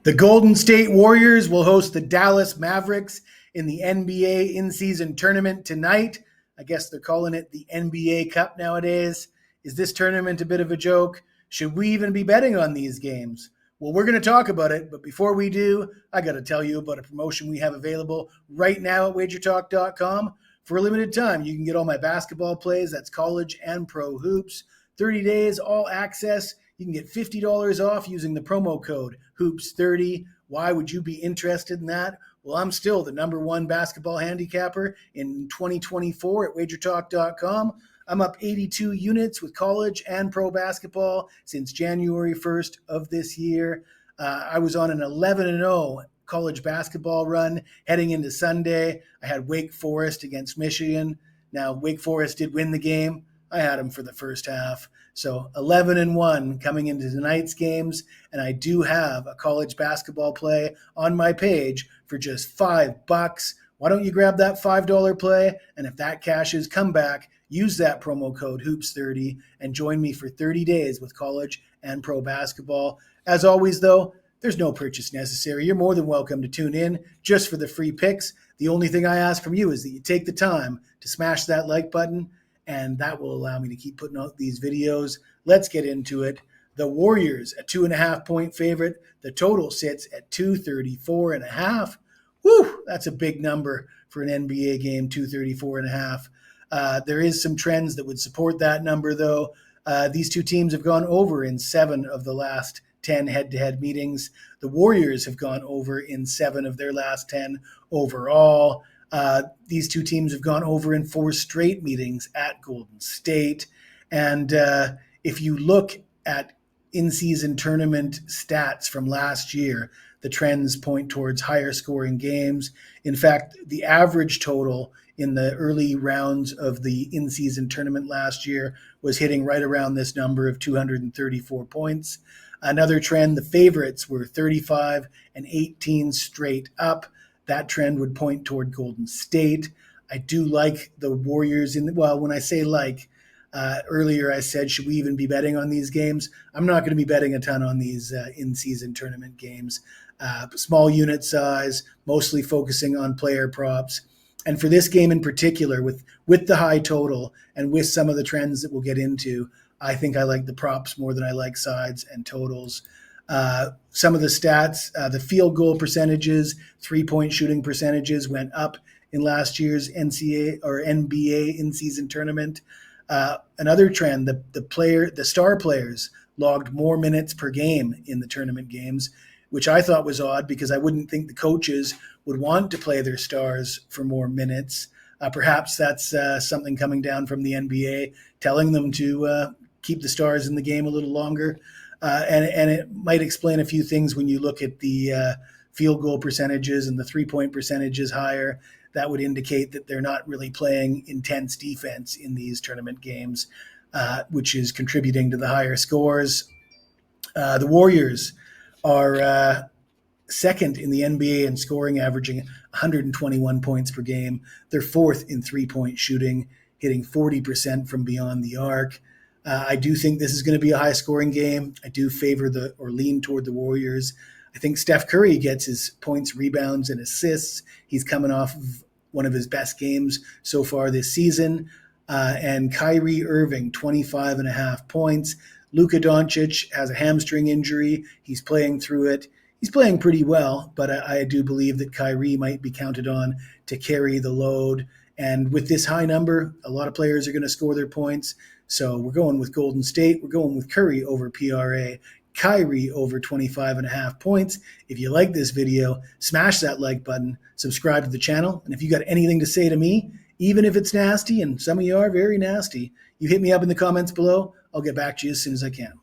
The Golden State Warriors will host the Dallas Mavericks in the NBA in-season tournament tonight. I guess they're calling it the NBA Cup nowadays. Is this tournament a bit of a joke? Should we even be betting on these games? Well, we're going to talk about it, but before we do, I got to tell you about a promotion we have available right now at wagertalk.com. For a limited time, you can get all my basketball plays, that's college and pro hoops. 30 days, all access. You can get $50 off using the promo code HOOPS30. Why would you be interested in that? Well, I'm still the number one basketball handicapper in 2024 at wagertalk.com. I'm up 82 units with college and pro basketball since January 1st of this year. I was on an 11-0 college basketball run heading into Sunday. I had Wake Forest against Michigan. Now, Wake Forest did win the game. I had them for the first half. So 11-1 coming into tonight's games. And I do have a college basketball play on my page for just $5. Why don't you grab that $5 play? And if that cashes, come back, use that promo code HOOPS30 and join me for 30 days with college and pro basketball. As always, though, there's no purchase necessary. You're more than welcome to tune in just for the free picks. The only thing I ask from you is that you take the time to smash that like button, and that will allow me to keep putting out these videos. Let's get into it. The Warriors, a 2.5-point favorite. The total sits at 234.5. Whew, that's a big number for an NBA game, 234.5. There is some trends that would support that number, though. These two teams have gone over in 7 of the last 10 head-to-head meetings. The Warriors have gone over in 7 of their last 10 overall. These two teams have gone over in 4 straight meetings at Golden State. And if you look at in-season tournament stats from last year, the trends point towards higher scoring games. In fact, the average total in the early rounds of the in-season tournament last year was hitting right around this number of 234 points. Another trend, the favorites were 35 and 18 straight up. That trend would point toward Golden State. I do like the Warriors when I say earlier I said, should we even be betting on these games? I'm not going to be betting a ton on these in-season tournament games. Small unit size, mostly focusing on player props. And for this game in particular, with the high total and with some of the trends that we'll get into, I think I like the props more than I like sides and totals. Some of the stats, the field goal percentages, 3-point shooting percentages went up in last year's NCAA or NBA in-season tournament. Another trend, the star players logged more minutes per game in the tournament games, which I thought was odd because I wouldn't think the coaches would want to play their stars for more minutes. Perhaps that's something coming down from the NBA, telling them to keep the stars in the game a little longer. And it might explain a few things when you look at the field goal percentages and the 3-point percentages higher. That would indicate that they're not really playing intense defense in these tournament games, which is contributing to the higher scores. The Warriors are second in the NBA in scoring, averaging 121 points per game. They're fourth in 3-point shooting, hitting 40% from beyond the arc. I do think this is going to be a high-scoring game. I do favor lean toward the Warriors. I think Steph Curry gets his points, rebounds, and assists. He's coming off of one of his best games so far this season. And Kyrie Irving, 25.5 points. Luka Dončić has a hamstring injury. He's playing through it. He's playing pretty well, but I do believe that Kyrie might be counted on to carry the load. And with this high number, a lot of players are going to score their points. So we're going with Golden State. We're going with Curry over PRA. Kyrie over 25.5 points. If you like this video, smash that like button, subscribe to the channel. And if you got anything to say to me, even if it's nasty, and some of you are very nasty, you hit me up in the comments below. I'll get back to you as soon as I can.